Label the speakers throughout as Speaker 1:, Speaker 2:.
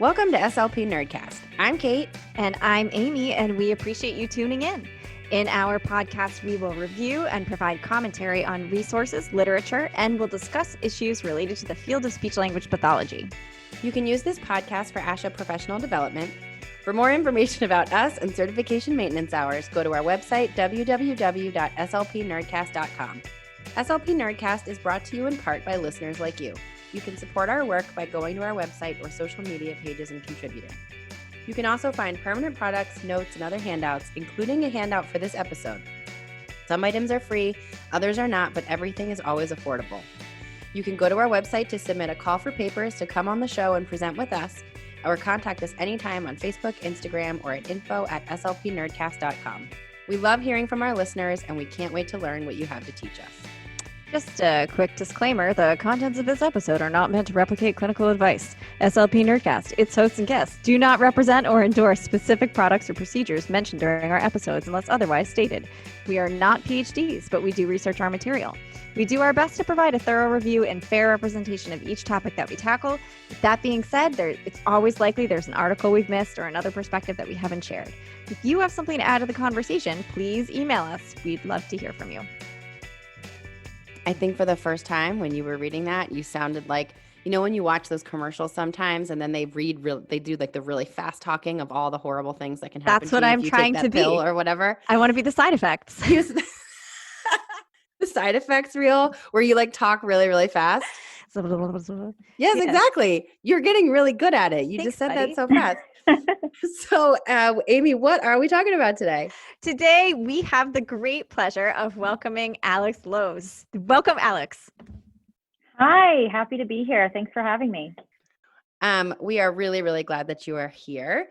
Speaker 1: Welcome to SLP Nerdcast. I'm Kate.
Speaker 2: And I'm Amy, and we appreciate you tuning in. In our podcast, we will review and provide commentary on resources, literature, and we'll discuss issues related to the field of speech-language pathology.
Speaker 1: You can use this podcast for ASHA professional development. For more information about us and certification maintenance hours, go to our website, www.slpnerdcast.com. SLP Nerdcast is brought to you in part by listeners like you. You can support our work by going to our website or social media pages and contributing. You can also find permanent products, notes, and other handouts, including a handout for this episode. Some items are free, others are not, but everything is always affordable. You can go to our website to submit a call for papers to come on the show and present with us, or contact us anytime on Facebook, Instagram, or at info@slpnerdcast.com. We love hearing from our listeners, and we can't wait to learn what you have to teach us.
Speaker 2: Just a quick disclaimer, the contents of this episode are not meant to replicate clinical advice. SLP Nerdcast, its hosts and guests, do not represent or endorse specific products or procedures mentioned during our episodes unless otherwise stated. We are not PhDs, but we do research our material. We do our best to provide a thorough review and fair representation of each topic that we tackle. With that being said, it's always likely there's an article we've missed or another perspective that we haven't shared. If you have something to add to the conversation, please email us. We'd love to hear from you.
Speaker 1: I think for the first time when you were reading that, you sounded like, when you watch those commercials sometimes and then they do like the really fast talking of all the horrible things that can happen.
Speaker 2: That's what I'm trying to be,
Speaker 1: or whatever.
Speaker 2: I want to be the side effects.
Speaker 1: The side effects reel where you like talk really, really fast. Yes, exactly. You're getting really good at it.
Speaker 2: Thanks,
Speaker 1: just said
Speaker 2: buddy.
Speaker 1: that so fast. So, Amy, what are we talking about today?
Speaker 2: Today, we have the great pleasure of welcoming Alex Loos. Welcome, Alex.
Speaker 3: Hi, happy to be here. Thanks for having me.
Speaker 1: We are really, really glad that you are here.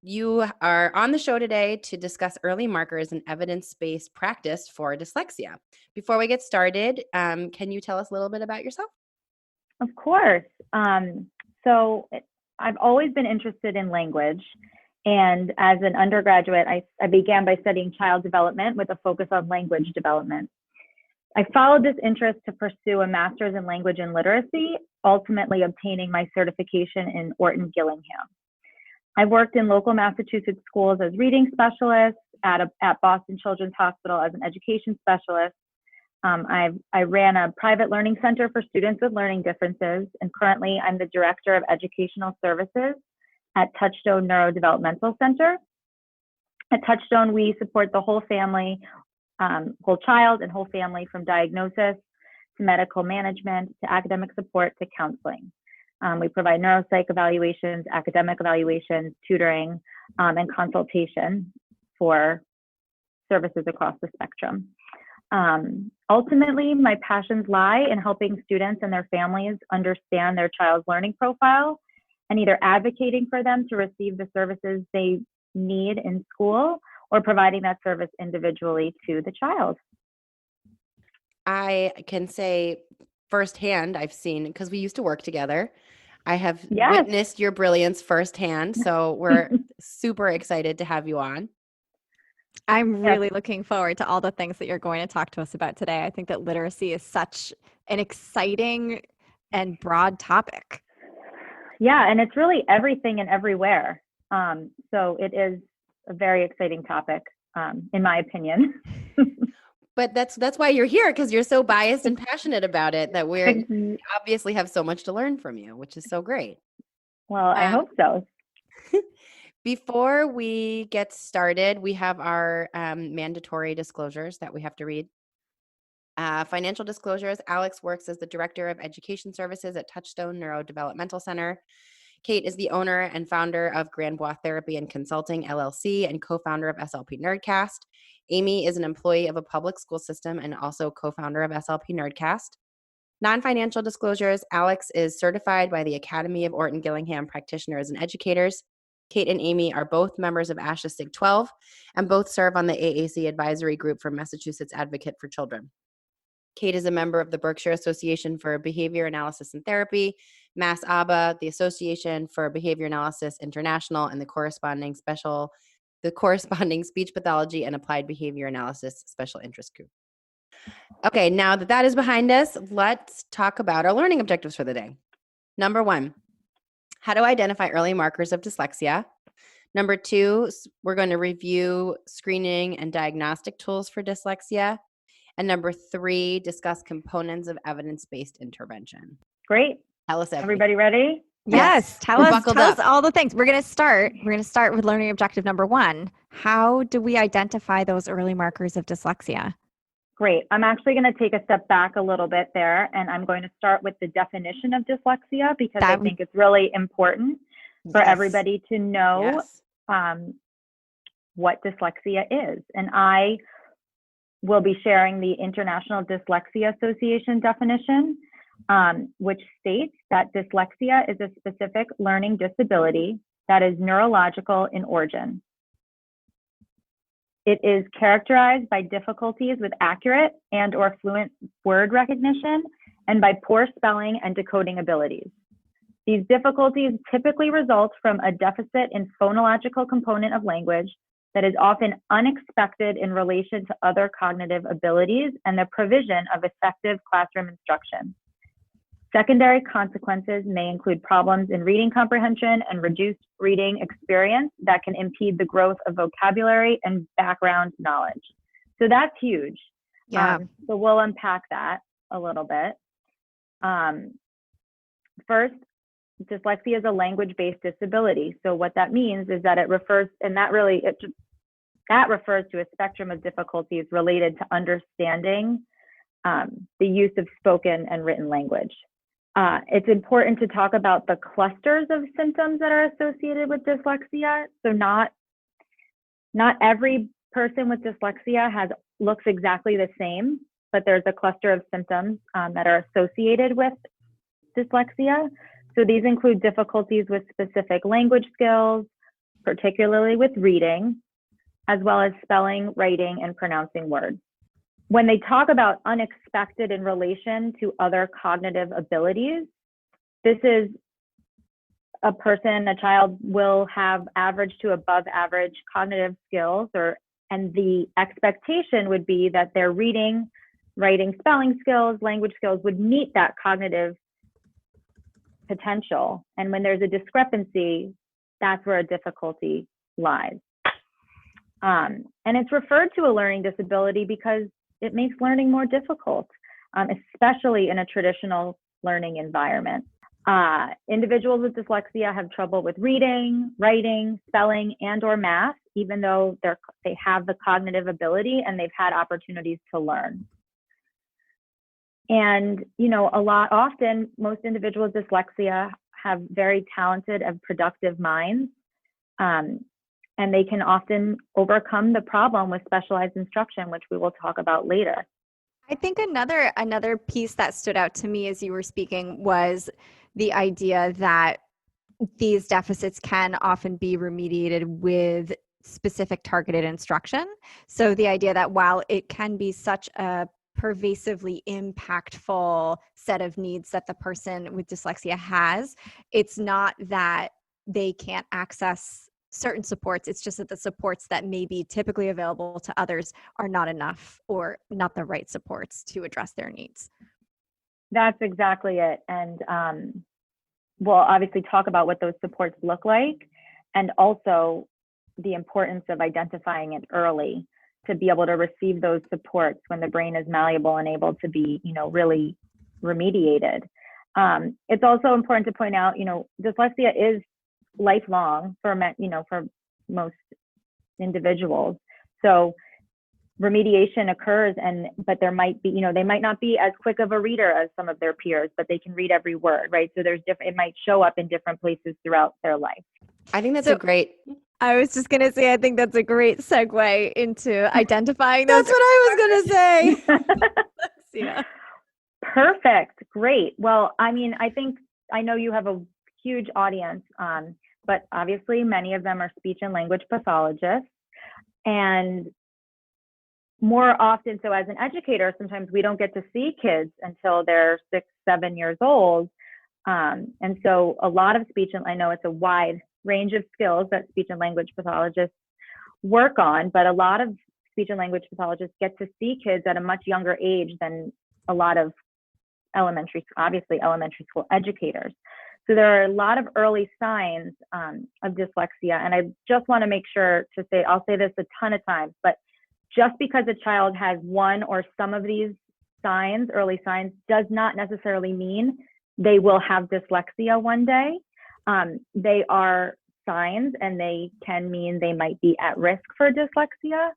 Speaker 1: You are on the show today to discuss early markers and evidence-based practice for dyslexia. Before we get started, can you tell us a little bit about yourself?
Speaker 3: Of course. So I've always been interested in language. And as an undergraduate, I began by studying child development with a focus on language development. I followed this interest to pursue a master's in language and literacy, ultimately obtaining my certification in Orton-Gillingham. I worked in local Massachusetts schools as reading specialist, at Boston Children's Hospital as an education specialist. I ran a private learning center for students with learning differences, and currently I'm the Director of Educational Services at Touchstone Neurodevelopmental Center. At Touchstone, we support the whole family, whole child and whole family, from diagnosis to medical management to academic support to counseling. We provide neuropsych evaluations, academic evaluations, tutoring, and consultation for services across the spectrum. Ultimately, my passions lie in helping students and their families understand their child's learning profile and either advocating for them to receive the services they need in school or providing that service individually to the child.
Speaker 1: I can say firsthand, I've seen, because we used to work together, I have witnessed your brilliance firsthand. So we're super excited to have you on.
Speaker 2: I'm really looking forward to all the things that you're going to talk to us about today. I think that literacy is such an exciting and broad topic.
Speaker 3: Yeah, and it's really everything and everywhere. So it is a very exciting topic, in my opinion.
Speaker 1: But that's why you're here, because you're so biased and passionate about it that we obviously have so much to learn from you, which is so great.
Speaker 3: Well, I hope so.
Speaker 1: Before we get started, we have our mandatory disclosures that we have to read. Financial disclosures. Alex works as the Director of Education Services at Touchstone Neurodevelopmental Center. Kate is the owner and founder of Grand Bois Therapy and Consulting, LLC, and co-founder of SLP Nerdcast. Amy is an employee of a public school system and also co-founder of SLP Nerdcast. Non-financial disclosures. Alex is certified by the Academy of Orton-Gillingham Practitioners and Educators. Kate and Amy are both members of ASHA SIG 12 and both serve on the AAC Advisory Group for Massachusetts Advocate for Children. Kate is a member of the Berkshire Association for Behavior Analysis and Therapy, Mass ABA, the Association for Behavior Analysis International, and the corresponding Speech Pathology and Applied Behavior Analysis Special Interest Group. Okay, now that is behind us, let's talk about our learning objectives for the day. Number 1, how to identify early markers of dyslexia. Number 2, we're going to review screening and diagnostic tools for dyslexia. And number 3, discuss components of evidence-based intervention.
Speaker 3: Great.
Speaker 1: Tell us everything.
Speaker 3: Everybody ready?
Speaker 2: Yes. Tell
Speaker 1: We're
Speaker 2: us
Speaker 1: buckled up.
Speaker 2: all the things. We're going to start with learning objective number 1. How do we identify those early markers of dyslexia?
Speaker 3: Great. I'm actually going to take a step back a little bit there, and I'm going to start with the definition of dyslexia because I think it's really important for everybody to know what dyslexia is. And I will be sharing the International Dyslexia Association definition, which states that dyslexia is a specific learning disability that is neurological in origin. It is characterized by difficulties with accurate and or fluent word recognition and by poor spelling and decoding abilities. These difficulties typically result from a deficit in phonological component of language that is often unexpected in relation to other cognitive abilities and the provision of effective classroom instruction. Secondary consequences may include problems in reading comprehension and reduced reading experience that can impede the growth of vocabulary and background knowledge. So that's huge.
Speaker 2: Yeah.
Speaker 3: So we'll unpack that a little bit. First, dyslexia is a language-based disability. So what that means is that it refers to a spectrum of difficulties related to understanding the use of spoken and written language. It's important to talk about the clusters of symptoms that are associated with dyslexia. So not every person with dyslexia looks exactly the same, but there's a cluster of symptoms that are associated with dyslexia. So these include difficulties with specific language skills, particularly with reading, as well as spelling, writing, and pronouncing words. When they talk about unexpected in relation to other cognitive abilities, this is a child will have average to above average cognitive skills, and the expectation would be that their reading, writing, spelling skills, language skills would meet that cognitive potential. And when there's a discrepancy, that's where a difficulty lies. And it's referred to a learning disability because it makes learning more difficult, especially in a traditional learning environment. Individuals with dyslexia have trouble with reading, writing, spelling, and or math, even though they have the cognitive ability and they've had opportunities to learn. And, often most individuals with dyslexia have very talented and productive minds, and they can often overcome the problem with specialized instruction, which we will talk about later.
Speaker 2: I think another piece that stood out to me as you were speaking was the idea that these deficits can often be remediated with specific targeted instruction. So the idea that while it can be such a pervasively impactful set of needs that the person with dyslexia has, it's not that they can't access certain supports. It's just that the supports that may be typically available to others are not enough or not the right supports to address their needs.
Speaker 3: That's exactly it. And we'll obviously talk about what those supports look like, and also the importance of identifying it early to be able to receive those supports when the brain is malleable and able to be, really remediated. It's also important to point out, dyslexia is lifelong for most individuals. So remediation occurs, but there might be, they might not be as quick of a reader as some of their peers, but they can read every word, right? So it might show up in different places throughout their life.
Speaker 1: I think that's
Speaker 2: I was just going to say, I think that's a great segue into identifying those.
Speaker 1: That's what I was going to say.
Speaker 2: Yeah.
Speaker 3: Perfect. Great. Well, I know you have a huge audience, but obviously many of them are speech and language pathologists. And more often, so as an educator, sometimes we don't get to see kids until they're 6, 7 years old. And so a lot of speech, and I know it's a wide range of skills that speech and language pathologists work on, but a lot of speech and language pathologists get to see kids at a much younger age than a lot of elementary school educators. So there are a lot of early signs of dyslexia. And I just want to make sure to say, I'll say this a ton of times, but just because a child has one or some of these signs, early signs, does not necessarily mean they will have dyslexia one day. They are signs, and they can mean they might be at risk for dyslexia.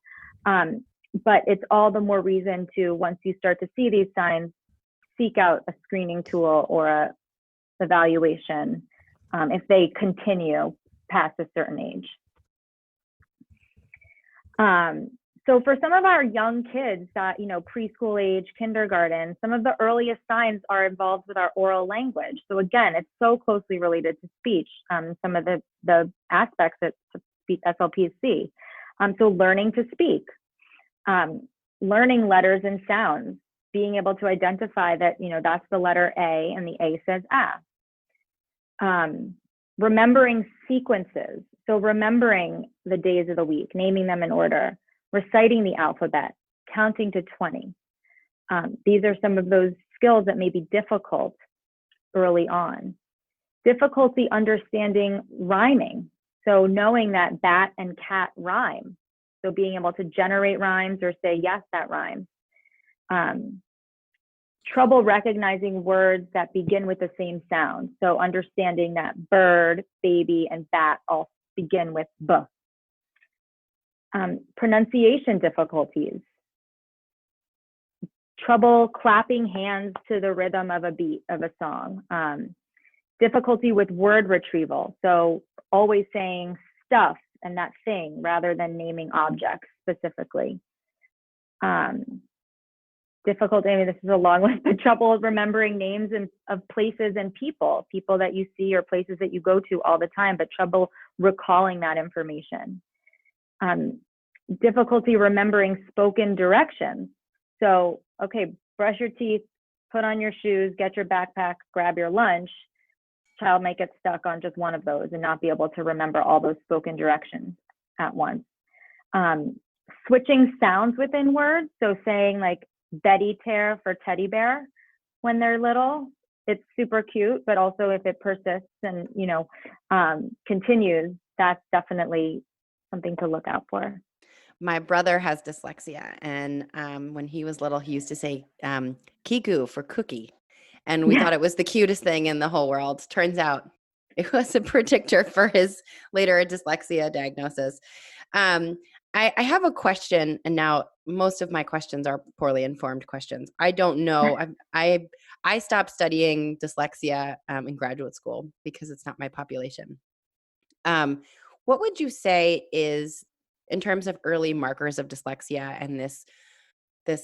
Speaker 3: But it's all the more reason to, once you start to see these signs, seek out a screening tool or a evaluation if they continue past a certain age. So for some of our young kids that, preschool age, kindergarten, some of the earliest signs are involved with our oral language. So again, it's so closely related to speech, some of the aspects that SLPs see. So learning to speak, learning letters and sounds, being able to identify that, that's the letter A and the A says ah. Remembering sequences. So remembering the days of the week, naming them in order, reciting the alphabet, counting to 20. These are some of those skills that may be difficult early on. Difficulty understanding rhyming. So knowing that bat and cat rhyme. So being able to generate rhymes or say, yes, that rhymes. Trouble recognizing words that begin with the same sound. So understanding that bird, baby, and bat all begin with B. Pronunciation difficulties. Trouble clapping hands to the rhythm of a beat of a song. Difficulty with word retrieval. So always saying stuff and that thing rather than naming objects specifically. Difficulty, this is a long list, but trouble remembering names of places and people that you see or places that you go to all the time, but trouble recalling that information. Difficulty remembering spoken directions. So, okay, brush your teeth, put on your shoes, get your backpack, grab your lunch. Child might get stuck on just one of those and not be able to remember all those spoken directions at once. Switching sounds within words. So saying like Betty tear for teddy bear when they're little, it's super cute, but also if it persists and, continues, that's definitely something to look out for.
Speaker 1: My brother has dyslexia, and when he was little, he used to say Kiku for cookie, and we thought it was the cutest thing in the whole world. Turns out it was a predictor for his later dyslexia diagnosis. I have a question, and now most of my questions are poorly informed questions. I don't know. I stopped studying dyslexia in graduate school because it's not my population. What would you say is, in terms of early markers of dyslexia and this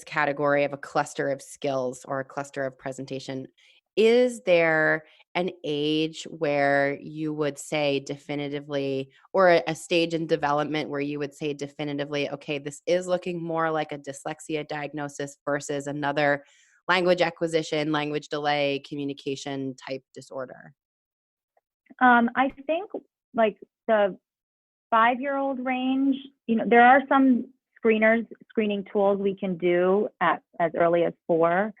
Speaker 1: category of a cluster of skills or a cluster of presentation, is there an age where you would say definitively, or a stage in development where you would say definitively, okay, this is looking more like a dyslexia diagnosis versus another language acquisition, language delay, communication type disorder?
Speaker 3: I think like the 5-year-old range, there are some screening tools we can do at as early as 4.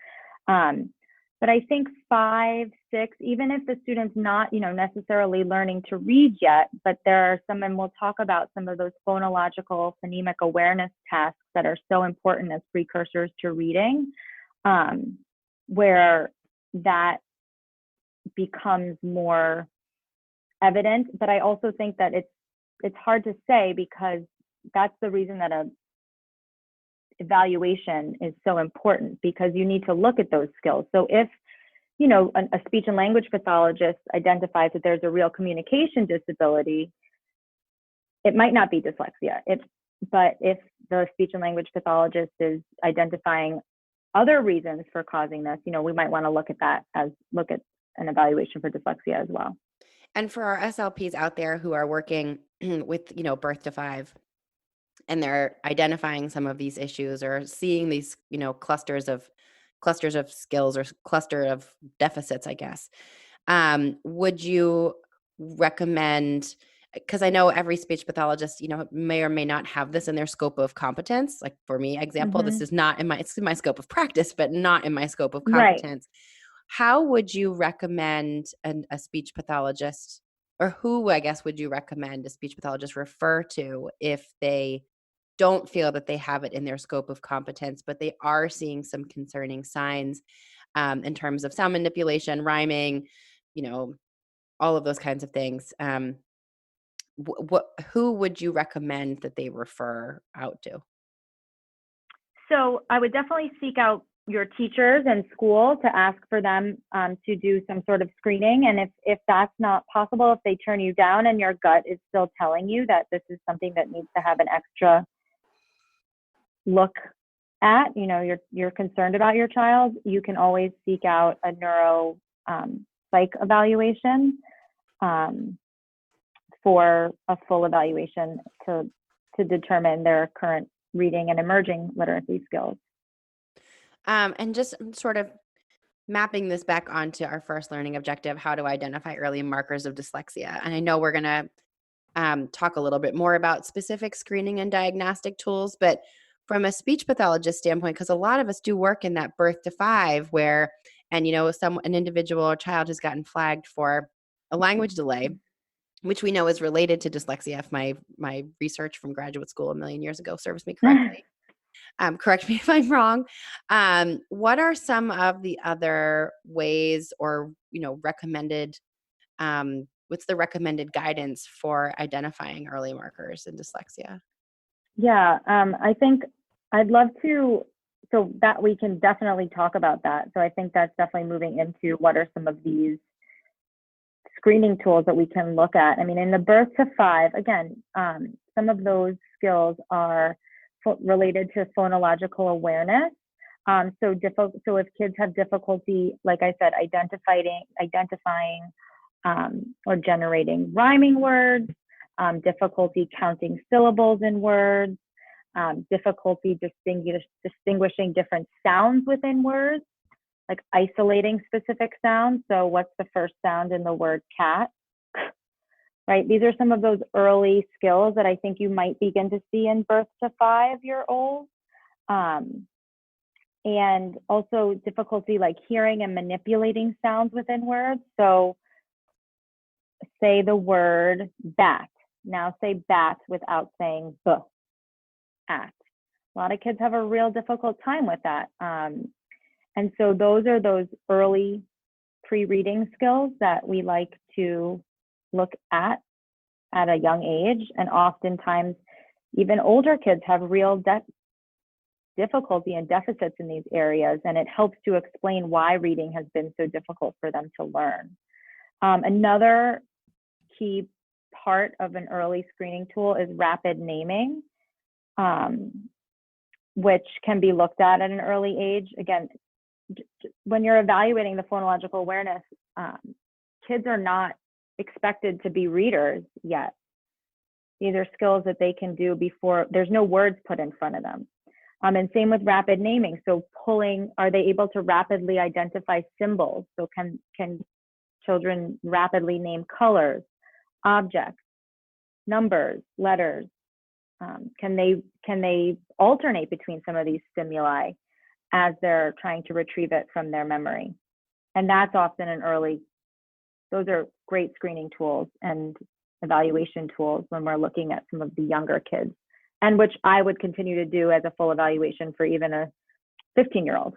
Speaker 3: But I think 5, 6, even if the student's not, necessarily learning to read yet, but there are some, and we'll talk about some of those phonological, phonemic awareness tasks that are so important as precursors to reading, where that becomes more evident. But I also think that it's hard to say, because that's the reason that a evaluation is so important, because you need to look at those skills. So if, a speech and language pathologist identifies that there's a real communication disability, it might not be dyslexia. But if the speech and language pathologist is identifying other reasons for causing this, we might want to look at an evaluation for dyslexia as well.
Speaker 1: And for our SLPs out there who are working with, birth to 5, and they're identifying some of these issues or seeing these, clusters of skills or cluster of deficits, I guess, would you recommend, because I know every speech pathologist, may or may not have this in their scope of competence. Like for me, example, this is not it's in my scope of practice, but not in my scope of competence. how would you recommend a speech pathologist, or who, I guess, would you recommend a speech pathologist refer to if they don't feel that they have it in their scope of competence, but they are seeing some concerning signs in terms of sound manipulation, rhyming, all of those kinds of things? Who would you recommend that they refer out to?
Speaker 3: So I would definitely seek out your teachers and school to ask for them to do some sort of screening. And if that's not possible, if they turn you down and your gut is still telling you that this is something that needs to have an extra look at, you're concerned about your child, you can always seek out a neuro psych evaluation for a full evaluation to determine their current reading and emerging literacy skills.
Speaker 1: And just sort of mapping this back onto our first learning objective, how to identify early markers of dyslexia. And I know we're going to talk a little bit more about specific screening and diagnostic tools, but from a speech pathologist standpoint, because a lot of us do work in that birth to 5 where, and an individual or child has gotten flagged for a language delay, which we know is related to dyslexia, if my research from graduate school a million years ago serves me correctly. Correct me if I'm wrong. What are some of the other ways or, recommended, what's the recommended guidance for identifying early markers in dyslexia?
Speaker 3: Yeah, I think I'd love to, so that we can definitely talk about that. So I think that's definitely moving into what are some of these screening tools that we can look at. I mean, in the birth to 5, again, some of those skills are related to phonological awareness. So if kids have difficulty, like I said, identifying or generating rhyming words, difficulty counting syllables in words, difficulty distinguishing different sounds within words, like isolating specific sounds. So what's the first sound in the word cat? Right? These are some of those early skills that I think you might begin to see in birth to 5-year-olds. And also difficulty like hearing and manipulating sounds within words. So say the word bat. Now say bat without saying b, at. A lot of kids have a real difficult time with that. And so those are those early pre-reading skills that we like to look at a young age. And oftentimes, even older kids have real difficulty and deficits in these areas. And it helps to explain why reading has been so difficult for them to learn. Another key part of an early screening tool is rapid naming, which can be looked at an early age. Again, when you're evaluating the phonological awareness, kids are not expected to be readers yet. These are skills that they can do before there's no words put in front of them. And same with rapid naming. So are they able to rapidly identify symbols? So can children rapidly name colors, objects, numbers, letters? Can they alternate between some of these stimuli as they're trying to retrieve it from their memory? And that's often those are great screening tools and evaluation tools when we're looking at some of the younger kids, and which I would continue to do as a full evaluation for even a 15-year-old.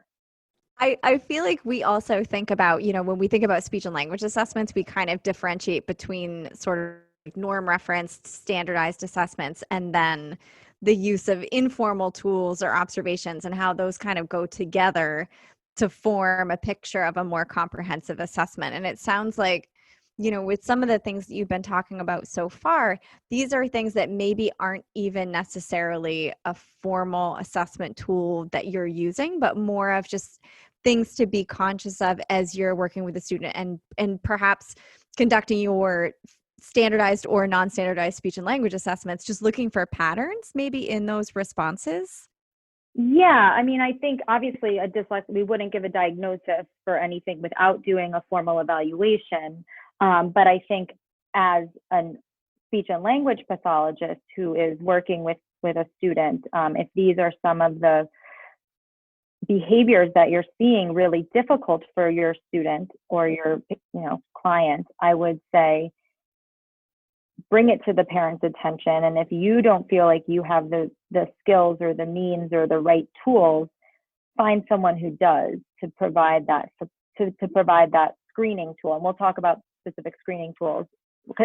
Speaker 2: I feel like we also think about, when we think about speech and language assessments, we kind of differentiate between sort of norm referenced standardized assessments and then the use of informal tools or observations and how those kind of go together to form a picture of a more comprehensive assessment. And it sounds like, with some of the things that you've been talking about so far, these are things that maybe aren't even necessarily a formal assessment tool that you're using, but more of just things to be conscious of as you're working with a student and perhaps conducting your standardized or non-standardized speech and language assessments, just looking for patterns maybe in those responses.
Speaker 3: Yeah, I mean, I think obviously we wouldn't give a diagnosis for anything without doing a formal evaluation. But I think as a speech and language pathologist who is working with a student, if these are some of the behaviors that you're seeing really difficult for your student or your client, I would say bring it to the parent's attention. And if you don't feel like you have the skills or the means or the right tools, find someone who does to provide that to provide that screening tool. And we'll talk about specific screening tools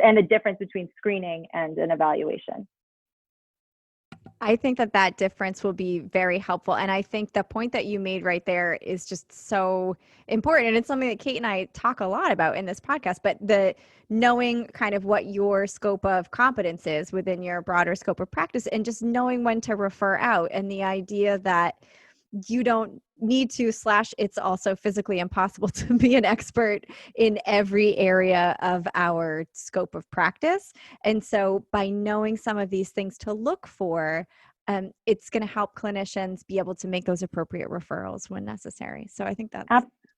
Speaker 3: and the difference between screening and an evaluation.
Speaker 2: I think that difference will be very helpful. And I think the point that you made right there is just so important. And it's something that Kate and I talk a lot about in this podcast, but the knowing kind of what your scope of competence is within your broader scope of practice and just knowing when to refer out, and the idea that you don't need to / it's also physically impossible to be an expert in every area of our scope of practice. And so by knowing some of these things to look for, it's going to help clinicians be able to make those appropriate referrals when necessary. So I think that's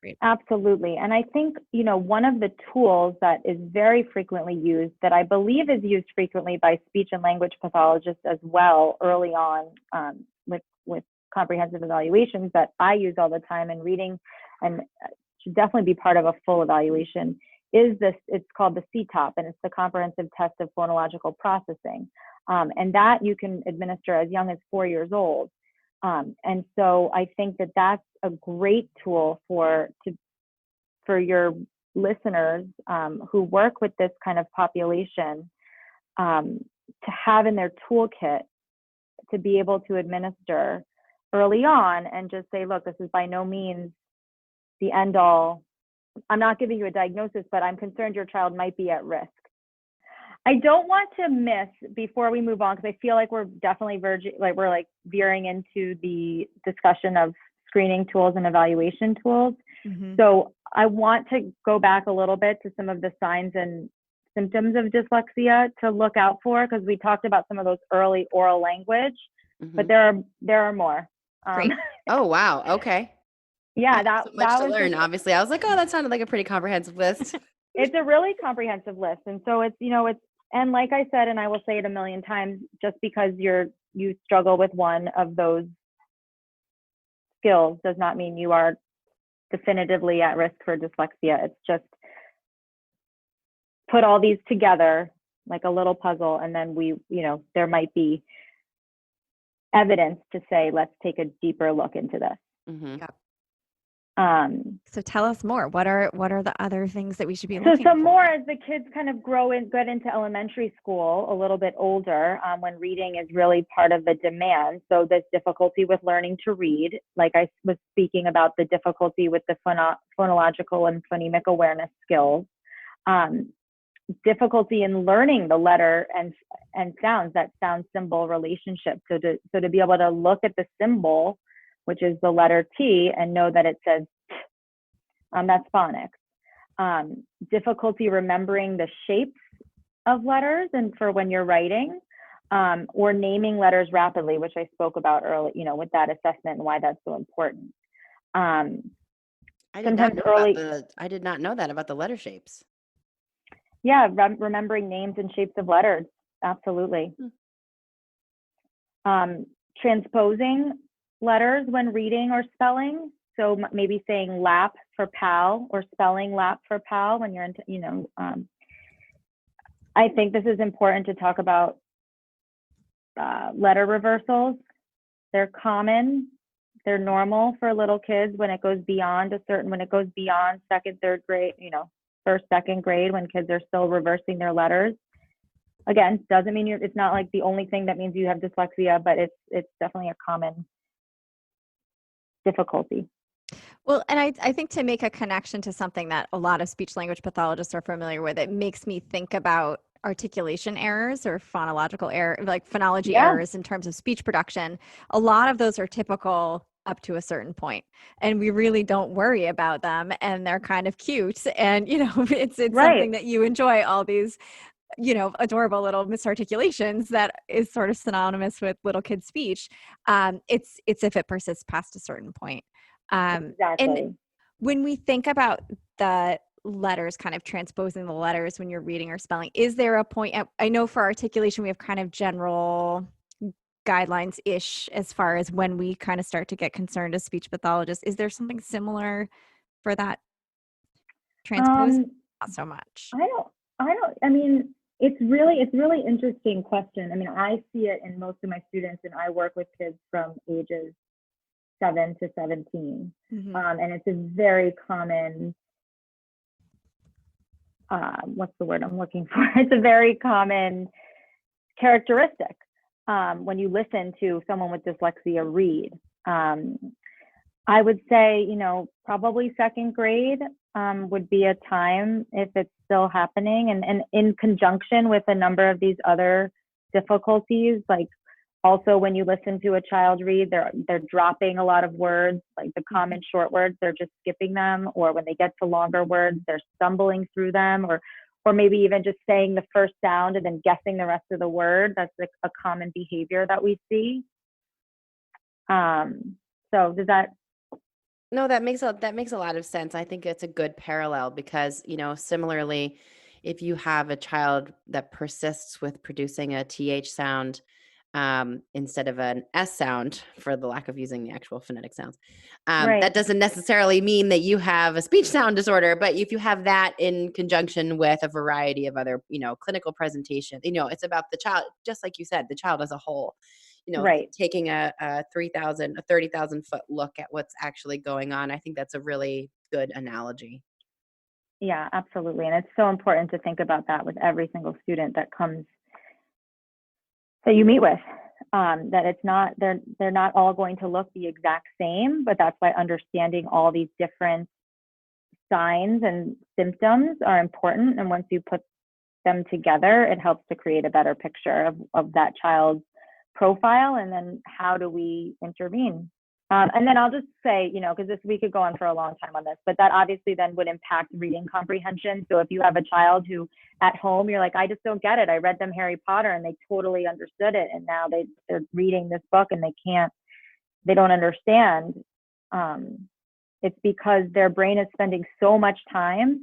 Speaker 2: great.
Speaker 3: Absolutely. And I think, one of the tools that is very frequently used, that I believe is used frequently by speech and language pathologists as well early on with comprehensive evaluations, that I use all the time in reading and should definitely be part of a full evaluation, is this. It's called the CTOP, and it's the Comprehensive Test of Phonological Processing. And that you can administer as young as 4 years old. And so I think that that's a great tool for your listeners who work with this kind of population to have in their toolkit to be able to administer early on and just say, look, this is by no means the end all. I'm not giving you a diagnosis, but I'm concerned your child might be at risk. I don't want to miss, before we move on, because I feel like we're definitely veering into the discussion of screening tools and evaluation tools. Mm-hmm. So I want to go back a little bit to some of the signs and symptoms of dyslexia to look out for, because we talked about some of those early oral language, mm-hmm. but there are more.
Speaker 2: Great.
Speaker 1: Oh, wow. Okay.
Speaker 3: Yeah,
Speaker 1: so much to learn. Obviously, I was like, oh, that sounded like a pretty comprehensive list.
Speaker 3: It's a really comprehensive list, and so it's and like I said, and I will say it a million times, just because you struggle with one of those skills does not mean you are definitively at risk for dyslexia. It's just put all these together like a little puzzle, and then there might be evidence to say, let's take a deeper look into this.
Speaker 2: Mm-hmm. Yep. So tell us more. What are the other things that we should be looking for?
Speaker 3: So some more as the kids kind of get into elementary school a little bit older, when reading is really part of the demand. So this difficulty with learning to read, like I was speaking about, the difficulty with the phonological and phonemic awareness skills, difficulty in learning the letter and sounds, that sound symbol relationship. So to be able to look at the symbol, which is the letter T, and know that it says that's phonics. Difficulty remembering the shapes of letters and for when you're writing, or naming letters rapidly, which I spoke about early, with that assessment and why that's so important.
Speaker 1: I did not know that about the letter shapes.
Speaker 3: Yeah, remembering names and shapes of letters, absolutely. Transposing letters when reading or spelling. So maybe saying lap for pal or spelling lap for pal when you're into, I think this is important to talk about letter reversals. They're common. They're normal for little kids when it goes beyond second, third grade, first, second grade, when kids are still reversing their letters. Again, doesn't mean it's not like the only thing that means you have dyslexia, but it's definitely a common difficulty.
Speaker 2: Well, and I think to make a connection to something that a lot of speech language pathologists are familiar with, it makes me think about articulation errors or phonological error, like phonology errors in terms of speech production. A lot of those are typical up to a certain point, and we really don't worry about them, and they're kind of cute, and it's right. Something that you enjoy, all these adorable little misarticulations that is sort of synonymous with little kid speech. It's if it persists past a certain point.
Speaker 3: Exactly.
Speaker 2: And when we think about the letters, kind of transposing the letters when you're reading or spelling, is there a point? I know for articulation we have kind of general guidelines-ish as far as when we kind of start to get concerned as speech pathologists. Is there something similar for that transpose? Not so much.
Speaker 3: I mean, it's really interesting question. I mean, I see it in most of my students, and I work with kids from ages 7 to 17. And it's a very common, what's the word I'm looking for? It's a very common characteristic when you listen to someone with dyslexia read. I would say, probably second grade would be a time if it's still happening, and in conjunction with a number of these other difficulties, like also when you listen to a child read, they're dropping a lot of words, like the common short words, they're just skipping them, or when they get to longer words, they're stumbling through them, or maybe even just saying the first sound and then guessing the rest of the word. That's like a common behavior that we see. So does that?
Speaker 1: No, that makes a lot of sense. I think it's a good parallel because, similarly, if you have a child that persists with producing a TH sound instead of an S sound, for the lack of using the actual phonetic sounds,
Speaker 3: Right.
Speaker 1: that doesn't necessarily mean that you have a speech sound disorder. But if you have that in conjunction with a variety of other, clinical presentation, it's about the child, just like you said, the child as a whole.
Speaker 3: Right.
Speaker 1: Taking a 30,000 foot look at what's actually going on. I think that's a really good analogy.
Speaker 3: Yeah, absolutely. And it's so important to think about that with every single student that you meet with, that it's not, they're not all going to look the exact same, but that's why understanding all these different signs and symptoms are important. And once you put them together, it helps to create a better picture of that child's profile, and then how do we intervene. And then I'll just say, because we could go on for a long time on this, but that obviously then would impact reading comprehension. So if you have a child who at home, you're like, I just don't get it. I read them Harry Potter and they totally understood it. And now they're reading this book and they don't understand. It's because their brain is spending so much time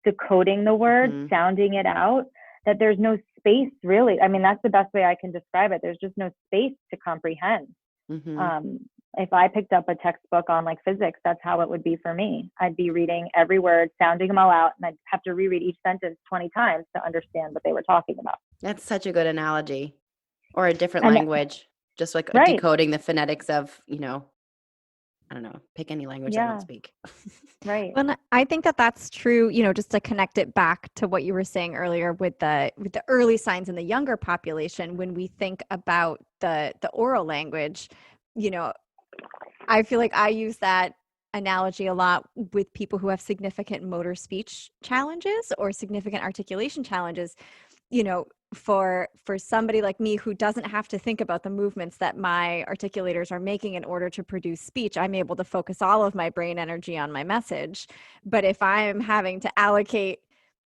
Speaker 3: decoding the word, sounding it out, that there's no space really. I mean, that's the best way I can describe it. There's just no space to comprehend. If I picked up a textbook on like physics, that's how it would be for me. I'd be reading every word, sounding them all out, and I'd have to reread each sentence 20 times to understand what they were talking about.
Speaker 1: That's such a good analogy. Or a different language, just like decoding the phonetics of, I don't know, pick any language I don't speak.
Speaker 3: Right.
Speaker 2: Well, I think that's true, just to connect it back to what you were saying earlier with the early signs in the younger population. When we think about the oral language, I feel like I use that analogy a lot with people who have significant motor speech challenges or significant articulation challenges. For somebody like me who doesn't have to think about the movements that my articulators are making in order to produce speech, I'm able to focus all of my brain energy on my message. But if I'm having to allocate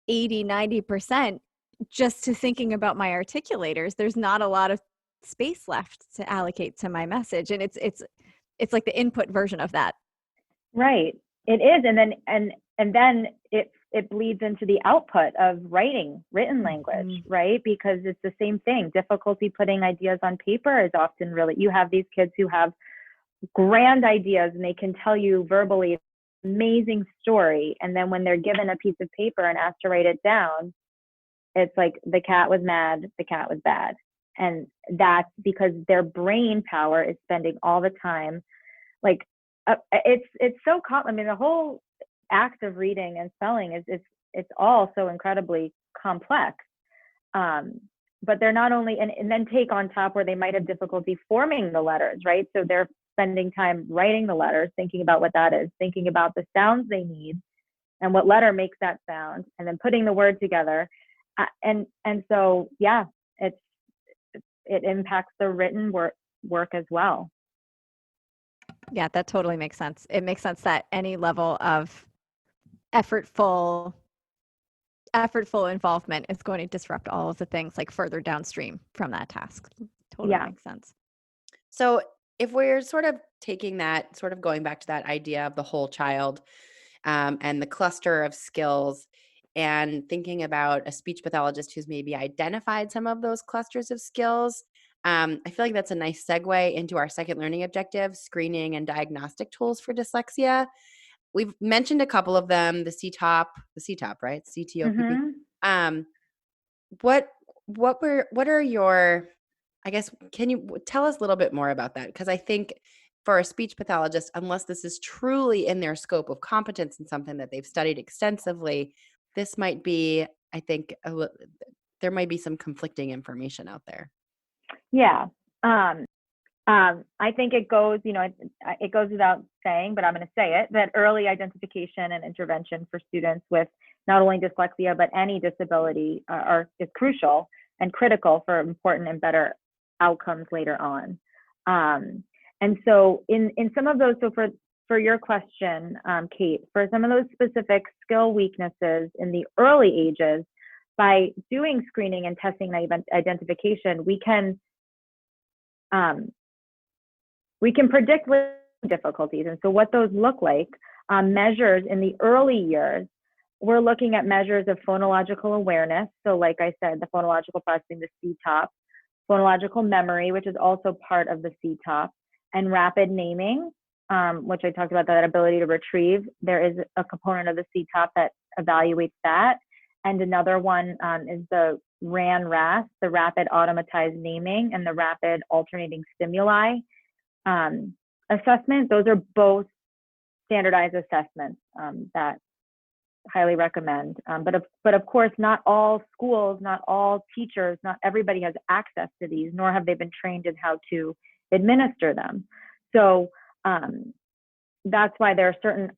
Speaker 2: 80-90% just to thinking about my articulators, there's not a lot of space left to allocate to my message. And it's like the input version of that.
Speaker 3: Right. It is. And then it bleeds into the output of written language, right? Because it's the same thing. Difficulty putting ideas on paper is often you have these kids who have grand ideas and they can tell you verbally amazing story. And then when they're given a piece of paper and asked to write it down, it's like the cat was mad, the cat was bad. And that's because their brain power is spending all the time. Like it's so common. I mean, the whole act of reading and spelling it's all so incredibly complex. But they're not only, and then take on top where they might have difficulty forming the letters, right? So they're spending time writing the letters, thinking about what that is, thinking about the sounds they need and what letter makes that sound, and then putting the word together. And so, yeah, it impacts the written work as well.
Speaker 2: Yeah, that totally makes sense. It makes sense that any level of effortful involvement is going to disrupt all of the things like further downstream from that task. Totally makes sense.
Speaker 1: So if we're sort of taking that, sort of going back to that idea of the whole child and the cluster of skills, and thinking about a speech pathologist who's maybe identified some of those clusters of skills, I feel like that's a nice segue into our second learning objective, screening and diagnostic tools for dyslexia. We've mentioned a couple of them, the CTOP, right? CTOPP.
Speaker 3: Mm-hmm.
Speaker 1: What are your, I guess, can you tell us a little bit more about that? Because I think for a speech pathologist, unless this is truly in their scope of competence and something that they've studied extensively, this might be, I think, there might be some conflicting information out there.
Speaker 3: Yeah. I think it goes without saying, but I'm going to say it, that early identification and intervention for students with not only dyslexia, but any disability is crucial and critical for important and better outcomes later on. And so in some of those, so for your question, Kate, for some of those specific skill weaknesses in the early ages, by doing screening and testing and identification, we can predict difficulties. And so what those look like, measures in the early years, we're looking at measures of phonological awareness. So like I said, the phonological processing, the CTOP, phonological memory, which is also part of the CTOP, and rapid naming, which I talked about, that ability to retrieve. There is a component of the CTOP that evaluates that. And another one is the RAN-RAS, the rapid automatized naming, and the rapid alternating stimuli assessment. Those are both standardized assessments that highly recommend. But of course, not all schools, not all teachers, not everybody has access to these, nor have they been trained in how to administer them. So that's why there are certain,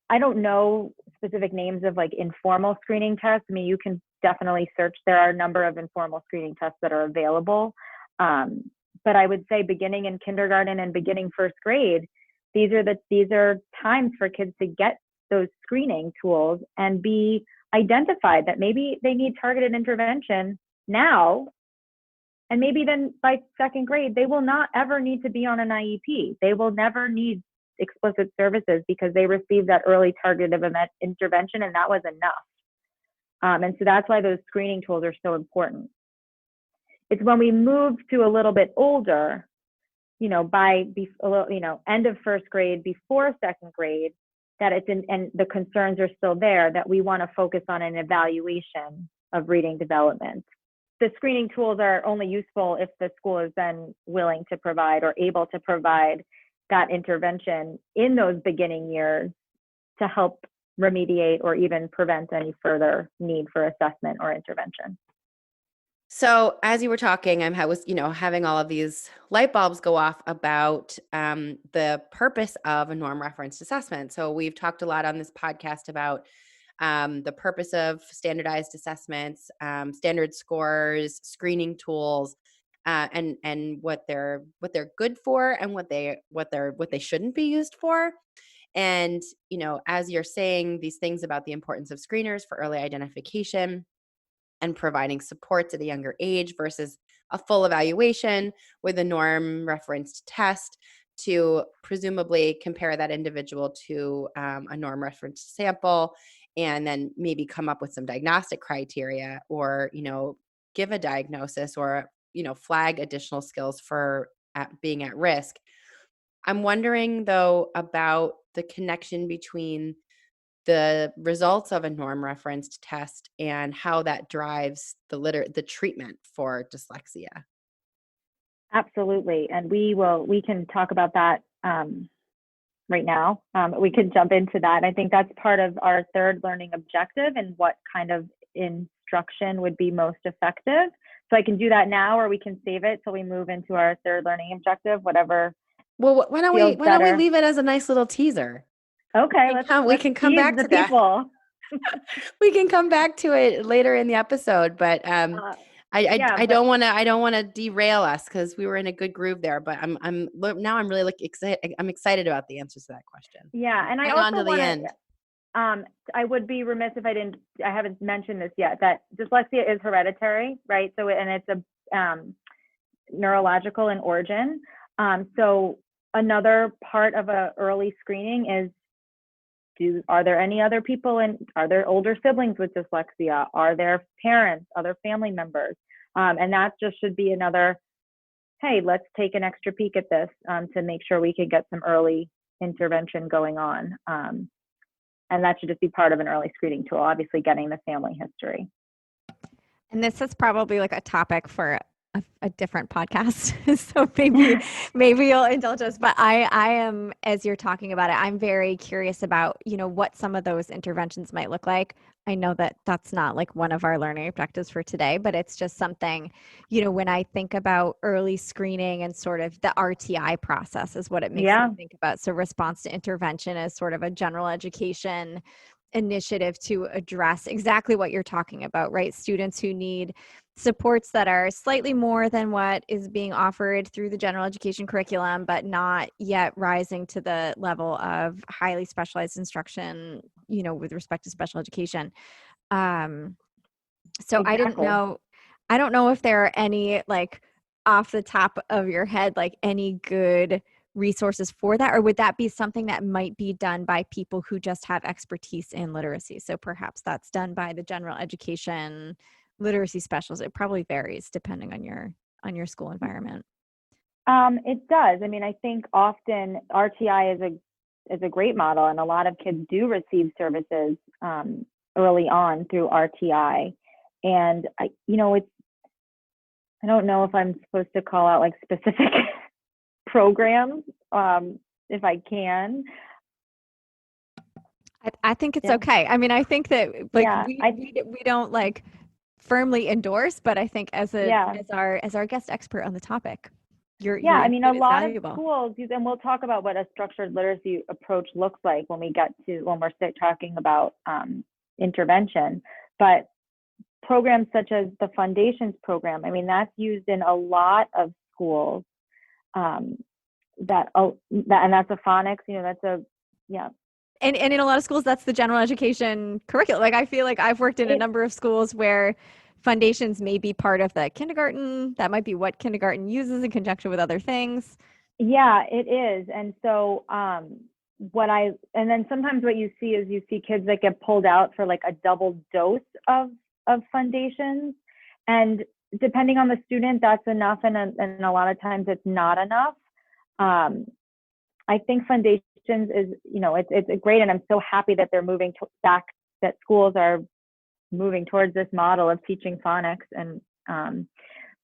Speaker 3: I don't know specific names of like informal screening tests. I mean, you can definitely search. There are a number of informal screening tests that are available. But I would say beginning in kindergarten and beginning first grade, these are times for kids to get those screening tools and be identified that maybe they need targeted intervention now. And maybe then by second grade, they will not ever need to be on an IEP. They will never need explicit services because they received that early targeted intervention, and that was enough. And so that's why those screening tools are so important. It's when we move to a little bit older, by end of first grade, before second grade, that and the concerns are still there, that we want to focus on an evaluation of reading development. The screening tools are only useful if the school is then willing to provide or able to provide that intervention in those beginning years to help remediate or even prevent any further need for assessment or intervention.
Speaker 1: So as you were talking, I was, having all of these light bulbs go off about the purpose of a norm referenced assessment. So we've talked a lot on this podcast about the purpose of standardized assessments, standard scores, screening tools, and what they're good for and what they shouldn't be used for. And as you're saying these things about the importance of screeners for early identification and providing supports at a younger age versus a full evaluation with a norm referenced test to presumably compare that individual to a norm referenced sample, and then maybe come up with some diagnostic criteria, or give a diagnosis, or flag additional skills for being at risk. I'm wondering though about the connection between the results of a norm referenced test and how that drives the treatment for dyslexia.
Speaker 3: Absolutely. And we can talk about that right now. We could jump into that. I think that's part of our third learning objective and what kind of instruction would be most effective. So I can do that now, or we can save it till we move into our third learning objective, whatever.
Speaker 1: Well, why don't we leave it as a nice little teaser?
Speaker 3: Okay,
Speaker 1: we can come back to that. We can come back to it later in the episode, but I don't want to derail us because we were in a good groove there. But I'm really excited. I'm excited about the answers to that question.
Speaker 3: Yeah, and I also want to. I would be remiss if I haven't mentioned this yet, that dyslexia is hereditary, right? So, and it's a neurological in origin. So another part of a early screening is, are there any other people, and are there older siblings with dyslexia? Are there parents, other family members? And that just should be another hey, let's take an extra peek at this to make sure we can get some early intervention going on. And that should just be part of an early screening tool, obviously getting the family history.
Speaker 2: And this is probably like a topic for a different podcast. So maybe you'll indulge us. But I am, as you're talking about it, I'm very curious about, what some of those interventions might look like. I know that that's not like one of our learning objectives for today, but it's just something, when I think about early screening and sort of the RTI process is what it makes me think about. So response to intervention is sort of a general education initiative to address exactly what you're talking about, right? Students who need supports that are slightly more than what is being offered through the general education curriculum, but not yet rising to the level of highly specialized instruction, with respect to special education. So
Speaker 3: Exactly.
Speaker 2: I don't know if there are any, like, off the top of your head, like any good resources for that, or would that be something that might be done by people who just have expertise in literacy? So perhaps that's done by the general education literacy specialists. It probably varies depending on your school environment.
Speaker 3: It does. I mean, I think often RTI is a great model, and a lot of kids do receive services early on through RTI. And I don't know if I'm supposed to call out like specific programs, if I can.
Speaker 2: I think it's okay. I mean, I think that we don't like firmly endorse, but I think as our guest expert on the topic, your
Speaker 3: I mean, a lot
Speaker 2: valuable.
Speaker 3: of schools use, and we'll talk about what a structured literacy approach looks like when we're talking about intervention. But programs such as the Foundations program, I mean, that's used in a lot of schools. And that's a phonics,
Speaker 2: And in a lot of schools, that's the general education curriculum. Like, I feel like I've worked in a number of schools where Foundations may be part of the kindergarten. That might be what kindergarten uses in conjunction with other things.
Speaker 3: Yeah, it is. And so and then sometimes what you see kids that get pulled out for like a double dose of Foundations. And depending on the student, that's enough. And a lot of times it's not enough. I think Foundations is, it's great. And I'm so happy that they're moving that schools are moving towards this model of teaching phonics and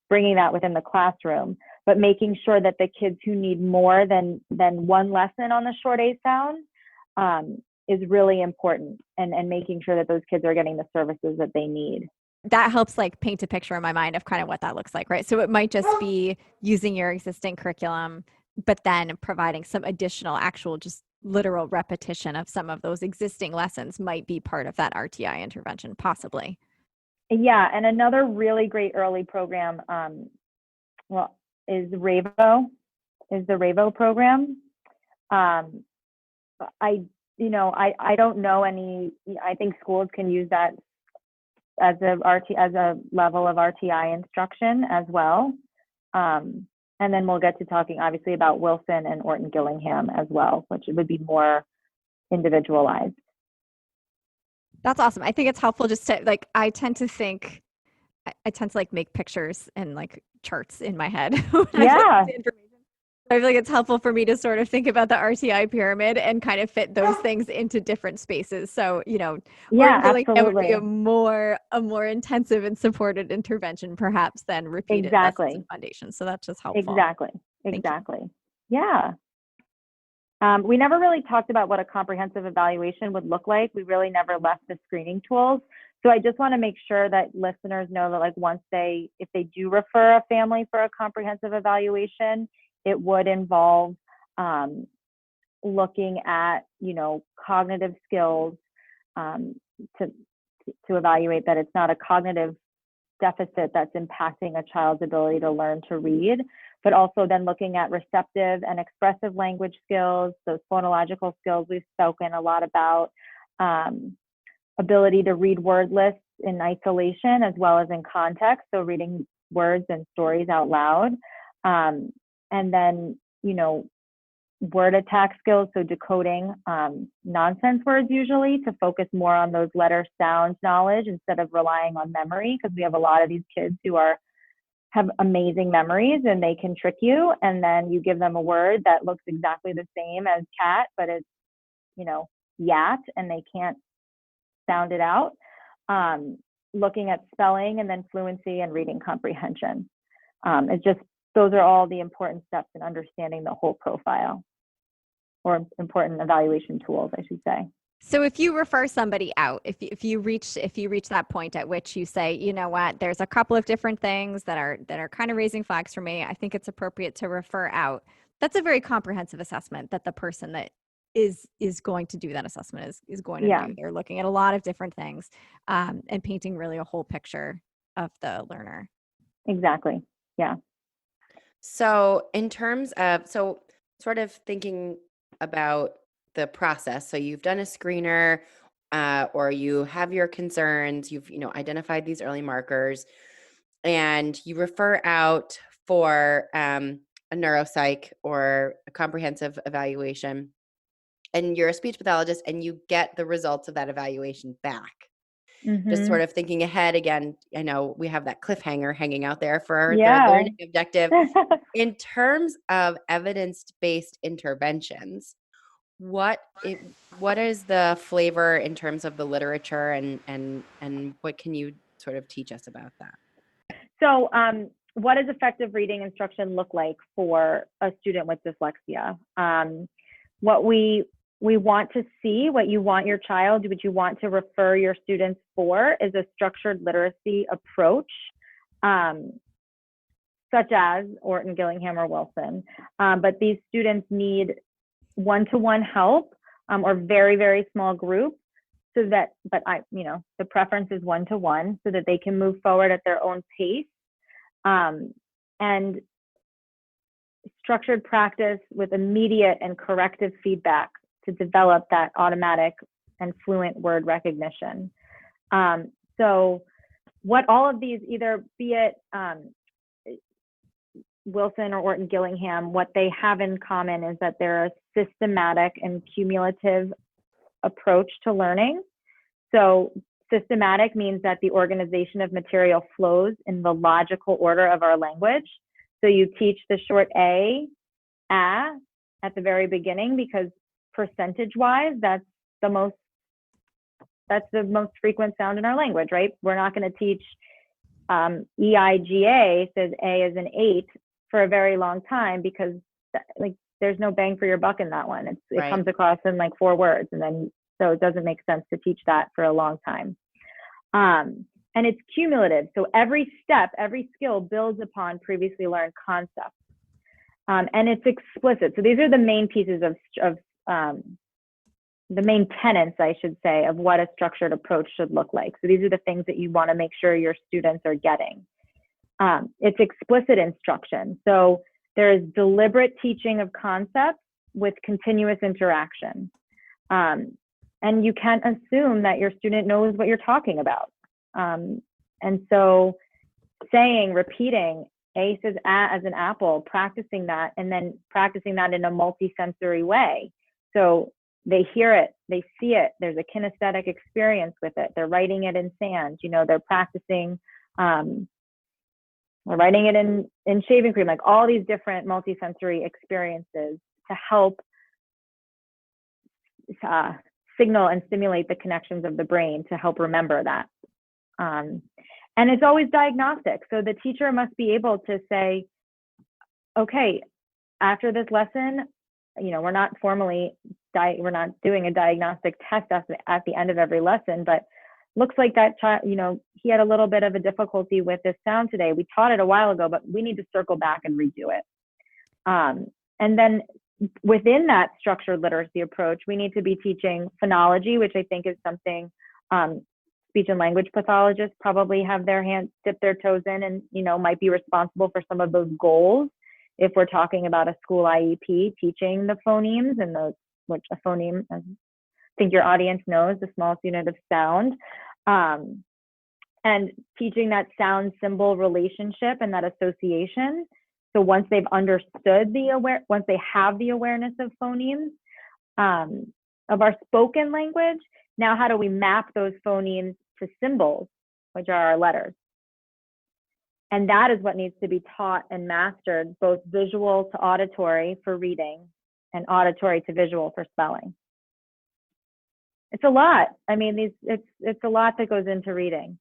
Speaker 3: bringing that within the classroom, but making sure that the kids who need more than one lesson on the short A sound is really important, and making sure that those kids are getting the services that they need.
Speaker 2: That helps like paint a picture in my mind of kind of what that looks like, right? So it might just be using your existing curriculum, but then providing some additional actual just literal repetition of some of those existing lessons might be part of that RTI intervention, possibly.
Speaker 3: Yeah, and another really great early program is the RAVO program. I don't know any. I think schools can use that as a level of RTI instruction as well. And then we'll get to talking obviously about Wilson and Orton Gillingham as well, which would be more individualized.
Speaker 2: That's awesome. I think it's helpful just to like, I tend to like make pictures and like charts in my head.
Speaker 3: Yeah.
Speaker 2: I feel like it's helpful for me to sort of think about the RTI pyramid and kind of fit those things into different spaces. So,
Speaker 3: absolutely.
Speaker 2: It would be a more intensive and supported intervention, perhaps, than repeated lessons and foundations. So that's just helpful.
Speaker 3: Exactly. Yeah. We never really talked about what a comprehensive evaluation would look like. We really never left the screening tools. So I just want to make sure that listeners know that, like, if they do refer a family for a comprehensive evaluation, it would involve looking at, cognitive skills to evaluate that it's not a cognitive deficit that's impacting a child's ability to learn to read, but also then looking at receptive and expressive language skills, those phonological skills we've spoken a lot about, ability to read word lists in isolation as well as in context, so reading words and stories out loud. And then, word attack skills, so decoding nonsense words usually, to focus more on those letter sounds knowledge instead of relying on memory, because we have a lot of these kids who are have amazing memories and they can trick you. And then you give them a word that looks exactly the same as cat, but it's, yat, and they can't sound it out. Looking at spelling and then fluency and reading comprehension. Those are all the important steps in understanding the whole profile, or important evaluation tools, I should say.
Speaker 2: So if you refer somebody out, if you reach that point at which you say, you know what, there's a couple of different things that are kind of raising flags for me, I think it's appropriate to refer out. That's a very comprehensive assessment that the person that is going to do that assessment is going to do. They're looking at a lot of different things and painting really a whole picture of the learner.
Speaker 3: Exactly. Yeah.
Speaker 1: So in terms of, sort of thinking about the process. So you've done a screener, or you have your concerns, you've, identified these early markers, and you refer out for a neuropsych or a comprehensive evaluation, and you're a speech pathologist and you get the results of that evaluation back. Just sort of thinking ahead again, I know we have that cliffhanger hanging out there for the learning objective. In terms of evidence-based interventions, what is the flavor in terms of the literature, and what can you sort of teach us about that?
Speaker 3: So what does effective reading instruction look like for a student with dyslexia? What we want to see, what you want your child, what you want to refer your students for, is a structured literacy approach, such as Orton, Gillingham, or Wilson. But these students need one-to-one help, or very, very small groups, so that, the preference is one-to-one, so that they can move forward at their own pace. And structured practice with immediate and corrective feedback to develop that automatic and fluent word recognition. So what all of these, either be it Wilson or Orton Gillingham, what they have in common is that they're a systematic and cumulative approach to learning. So systematic means that the organization of material flows in the logical order of our language. So you teach the short a at the very beginning, because percentage-wise, that's the most frequent sound in our language, right? We're not going to teach EIGA, says A is an 8, for a very long time, because there's no bang for your buck in that one. It comes across in 4 words, and then so it doesn't make sense to teach that for a long time. And it's cumulative. So every step, every skill builds upon previously learned concepts. And it's explicit. So these are the main pieces of the main tenets, I should say, of what a structured approach should look like. So these are the things that you want to make sure your students are getting. It's explicit instruction. So there is deliberate teaching of concepts with continuous interaction. And you can't assume that your student knows what you're talking about. And so repeating, A says as an apple, practicing that, and then practicing that in a multisensory way. So they hear it, they see it, there's a kinesthetic experience with it. They're writing it in sand, they're practicing, they're writing it in shaving cream, all these different multisensory experiences to help signal and stimulate the connections of the brain to help remember that. And it's always diagnostic. So the teacher must be able to say, okay, after this lesson, we're not doing a diagnostic test at the end of every lesson, but looks like that child, he had a little bit of a difficulty with this sound today. We taught it a while ago, but we need to circle back and redo it. And then within that structured literacy approach, we need to be teaching phonology, which I think is something speech and language pathologists probably have dip their toes in, and might be responsible for some of those goals. If we're talking about a school IEP, teaching the phonemes, and which a phoneme, I think your audience knows, the smallest unit of sound, and teaching that sound symbol relationship and that association. So once they've understood once they have the awareness of phonemes, of our spoken language, now how do we map those phonemes to symbols, which are our letters? And that is what needs to be taught and mastered, both visual to auditory for reading and auditory to visual for spelling. It's a lot. I mean, it's a lot that goes into reading.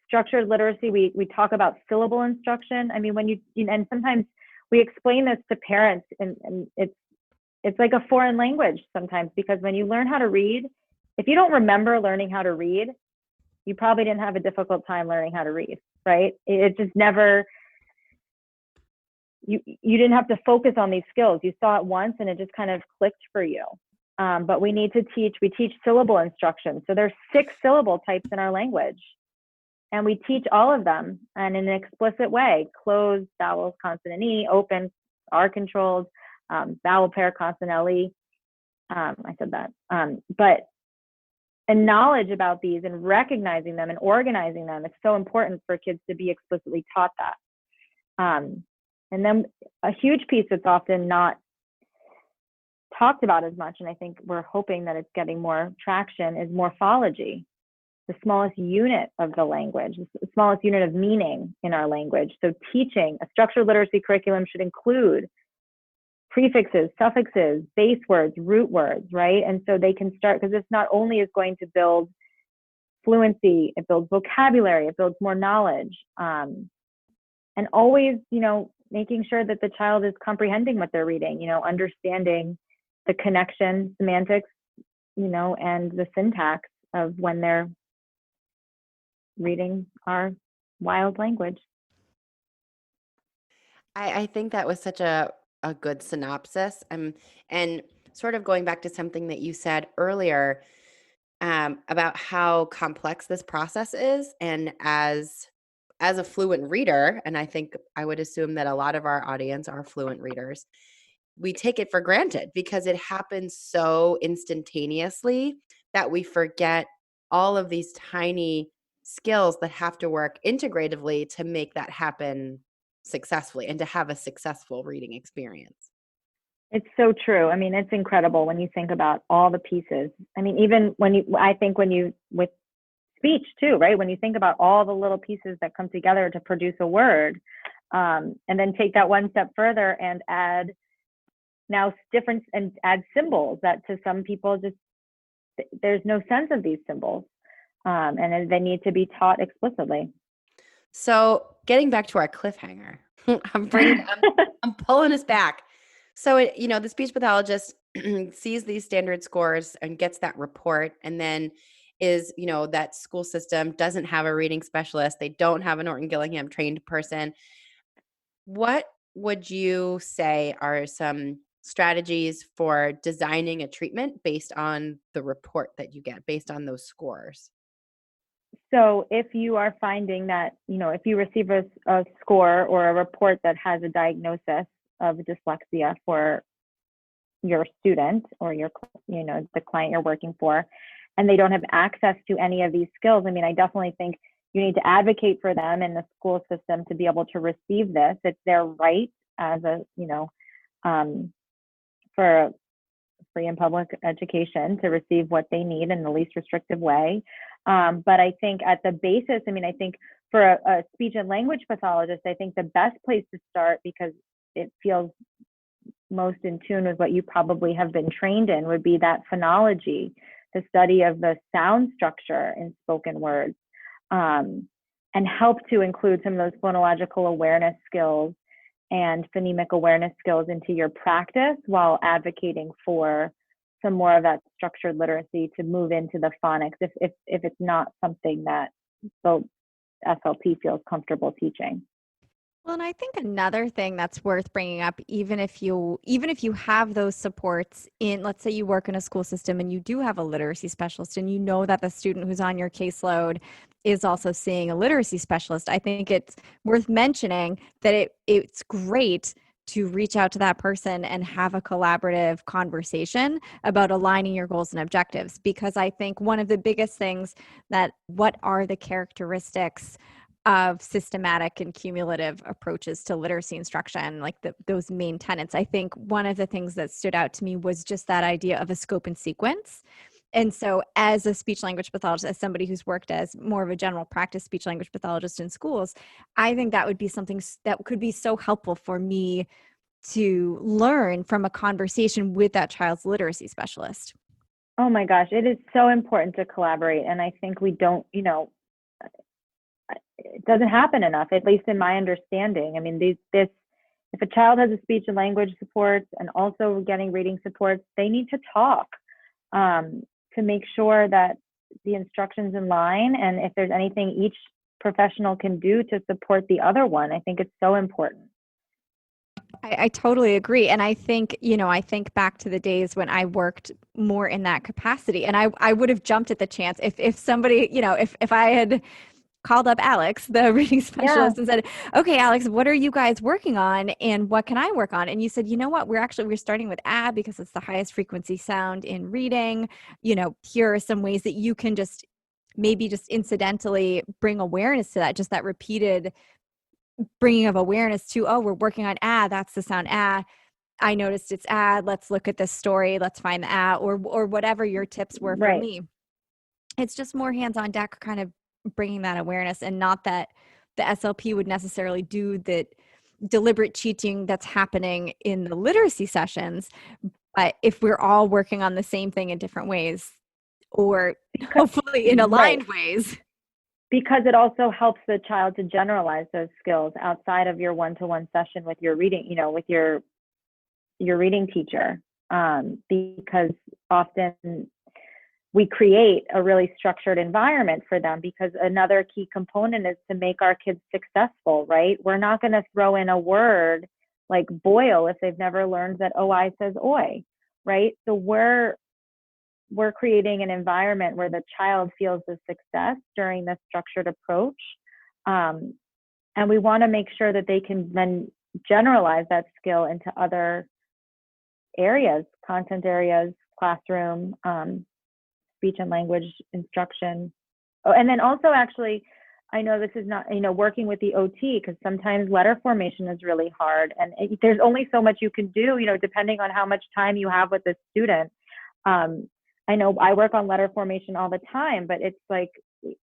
Speaker 3: Structured literacy, we talk about syllable instruction. I mean, and sometimes we explain this to parents, and it's like a foreign language sometimes, because when you learn how to read, if you don't remember learning how to read, you probably didn't have a difficult time learning how to read, right? It just never, you didn't have to focus on these skills. You saw it once and it just kind of clicked for you. But we teach syllable instruction. So there's 6 syllable types in our language. And we teach all of them, and in an explicit way: closed, vowels, consonant E; open, R controlled, vowel pair, consonant LE. I said that. And knowledge about these and recognizing them and organizing them is so important for kids to be explicitly taught that. And then a huge piece that's often not talked about as much, and I think we're hoping that it's getting more traction, is morphology, the smallest unit of the language, the smallest unit of meaning in our language. So teaching a structured literacy curriculum should include prefixes, suffixes, base words, root words, right? And so they can start, because this not only is going to build fluency, it builds vocabulary, it builds more knowledge, and always, making sure that the child is comprehending what they're reading, understanding the connection, semantics, and the syntax of when they're reading our wild language.
Speaker 1: I think that was such a good synopsis. And sort of going back to something that you said earlier, about how complex this process is. And as a fluent reader, and I think I would assume that a lot of our audience are fluent readers, we take it for granted because it happens so instantaneously that we forget all of these tiny skills that have to work integratively to make that happen successfully and to have a successful reading experience.
Speaker 3: It's so true. I mean, it's incredible when you think about all the pieces. I mean, even with speech too, right? When you think about all the little pieces that come together to produce a word, and then take that one step further and add symbols that to some people there's no sense of these symbols, and they need to be taught explicitly.
Speaker 1: So getting back to our cliffhanger, I'm pulling us back. So, the speech pathologist sees these standard scores and gets that report, and then that school system doesn't have a reading specialist. They don't have a Norton Gillingham trained person. What would you say are some strategies for designing a treatment based on the report that you get, based on those scores?
Speaker 3: So if you are finding that, if you receive a score or a report that has a diagnosis of dyslexia for your student or the client you're working for, and they don't have access to any of these skills, I mean, I definitely think you need to advocate for them in the school system to be able to receive this. It's their right as for free and public education to receive what they need in the least restrictive way. But I think at the basis, I think for a speech and language pathologist, I think the best place to start, because it feels most in tune with what you probably have been trained in, would be that phonology, the study of the sound structure in spoken words, and help to include some of those phonological awareness skills and phonemic awareness skills into your practice, while advocating for some more of that structured literacy to move into the phonics if it's not something that the SLP feels comfortable teaching.
Speaker 2: Well, and I think another thing that's worth bringing up, even if you have those supports in, let's say you work in a school system and you do have a literacy specialist and you know that the student who's on your caseload is also seeing a literacy specialist, I think it's worth mentioning that it's great to reach out to that person and have a collaborative conversation about aligning your goals and objectives. Because I think one of the biggest things what are the characteristics of systematic and cumulative approaches to literacy instruction, like those main tenets. I think one of the things that stood out to me was just that idea of a scope and sequence. And so as a speech language pathologist, as somebody who's worked as more of a general practice speech language pathologist in schools, I think that would be something that could be so helpful for me to learn from a conversation with that child's literacy specialist.
Speaker 3: Oh my gosh, it is so important to collaborate. And I think we don't, it doesn't happen enough, at least in my understanding. I mean, if a child has a speech and language supports and also getting reading supports, they need to talk to make sure that the instruction's in line. And if there's anything each professional can do to support the other one, I think it's so important.
Speaker 2: I totally agree. And I think, I think back to the days when I worked more in that capacity, and I would have jumped at the chance if somebody, if I had called up Alex, the reading specialist, and said, okay, Alex, what are you guys working on and what can I work on? And you said, you know what, we're starting with A because it's the highest frequency sound in reading. Here are some ways that you can maybe just incidentally bring awareness to that, just that repeated bringing of awareness to, oh, we're working on A, that's the sound A. I noticed it's A, let's look at this story, let's find the A, or whatever your tips were for me. It's just more hands on deck, kind of bringing that awareness, and not that the SLP would necessarily do the deliberate teaching that's happening in the literacy sessions. But if we're all working on the same thing in different ways, or hopefully in aligned ways.
Speaker 3: Because it also helps the child to generalize those skills outside of your one-to-one session with your reading, with your reading teacher. Because often we create a really structured environment for them, because another key component is to make our kids successful, right? We're not going to throw in a word like boil if they've never learned that OI says oi, right? So we're creating an environment where the child feels the success during this structured approach. And we want to make sure that they can then generalize that skill into other areas, content areas, classroom, speech and language instruction. Oh, and then also, actually, I know this is not, working with the OT, because sometimes letter formation is really hard. And there's only so much you can do, depending on how much time you have with the student. I know I work on letter formation all the time, but it's like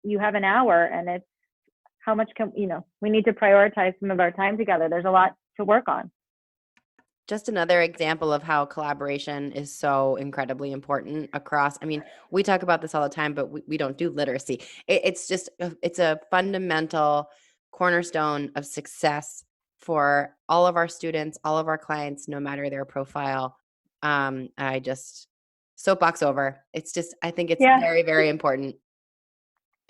Speaker 3: you have an hour, and it's how much we need to prioritize some of our time together. There's a lot to work on.
Speaker 1: Just another example of how collaboration is so incredibly important across. I mean, we talk about this all the time, but we don't do literacy. It's a fundamental cornerstone of success for all of our students, all of our clients, no matter their profile. Soapbox over. I think it's very, very important.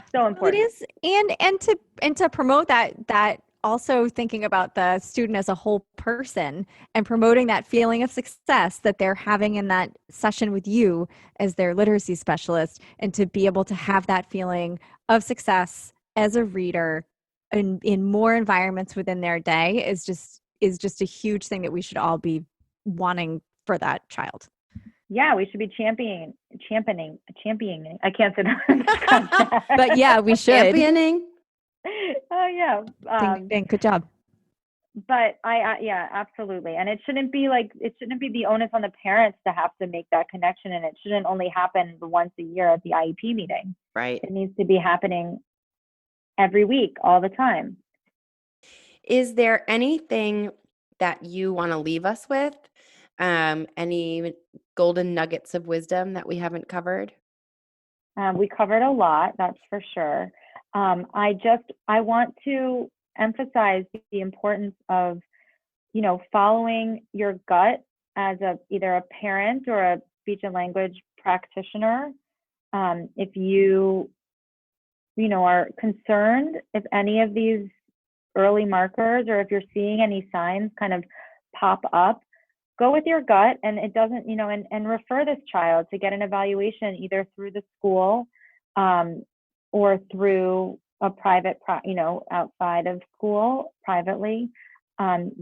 Speaker 3: So important.
Speaker 2: It is. And to promote that also thinking about the student as a whole person and promoting that feeling of success that they're having in that session with you as their literacy specialist, and to be able to have that feeling of success as a reader in more environments within their day is just a huge thing that we should all be wanting for that child.
Speaker 3: Yeah, we should be championing. I can't say that.
Speaker 2: But yeah, we should.
Speaker 1: Championing.
Speaker 3: Oh yeah.
Speaker 2: Ding, ding, good job.
Speaker 3: But yeah, absolutely. And it shouldn't be the onus on the parents to have to make that connection. And it shouldn't only happen once a year at the IEP meeting.
Speaker 1: Right.
Speaker 3: It needs to be happening every week, all the time.
Speaker 1: Is there anything that you want to leave us with? Any golden nuggets of wisdom that we haven't covered?
Speaker 3: We covered a lot, that's for sure. I want to emphasize the importance of, following your gut as either a parent or a speech and language practitioner. If you are concerned if any of these early markers, or if you're seeing any signs kind of pop up, go with your gut, and it doesn't, and refer this child to get an evaluation either through the school or through a private, outside of school privately,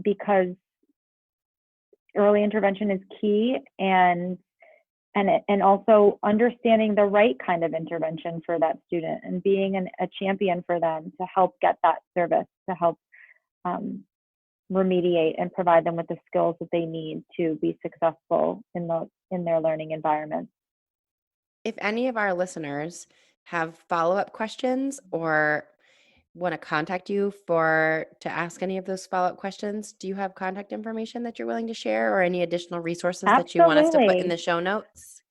Speaker 3: because early intervention is key, and also understanding the right kind of intervention for that student, and being a champion for them to help get that service, to help remediate and provide them with the skills that they need to be successful in their learning environment.
Speaker 1: If any of our listeners have follow-up questions or want to contact you to ask any of those follow-up questions, do you have contact information that you're willing to share or any additional resources that you want us to put in the show notes?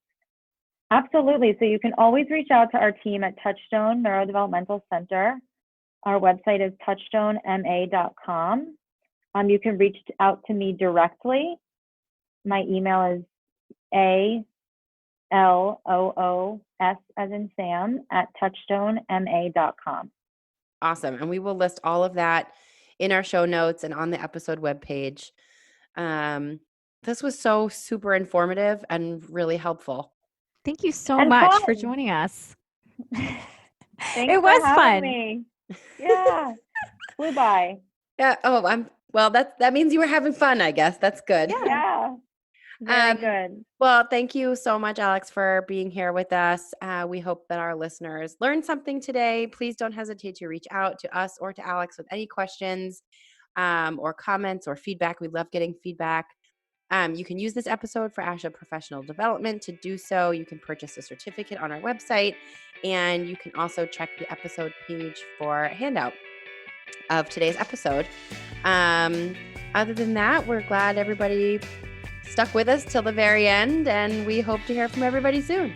Speaker 3: Absolutely. So you can always reach out to our team at Touchstone Neurodevelopmental Center. Our website is touchstonema.com. You can reach out to me directly. My email is ALOOS as in Sam @touchstonema.com.
Speaker 1: Awesome. And we will list all of that in our show notes and on the episode webpage. This was so super informative and really helpful.
Speaker 2: Thank you so much for joining us.
Speaker 3: Thanks for having me. Yeah. Flew by.
Speaker 1: Yeah. Oh, well, that means you were having fun, I guess. That's good.
Speaker 3: Yeah. Very good.
Speaker 1: Well, thank you so much, Alex, for being here with us. We hope that our listeners learned something today. Please don't hesitate to reach out to us or to Alex with any questions or comments or feedback. We love getting feedback. You can use this episode for ASHA professional development. To do so, you can purchase a certificate on our website, and you can also check the episode page for a handout of today's episode. Other than that, we're glad everybody stuck with us till the very end, and we hope to hear from everybody soon.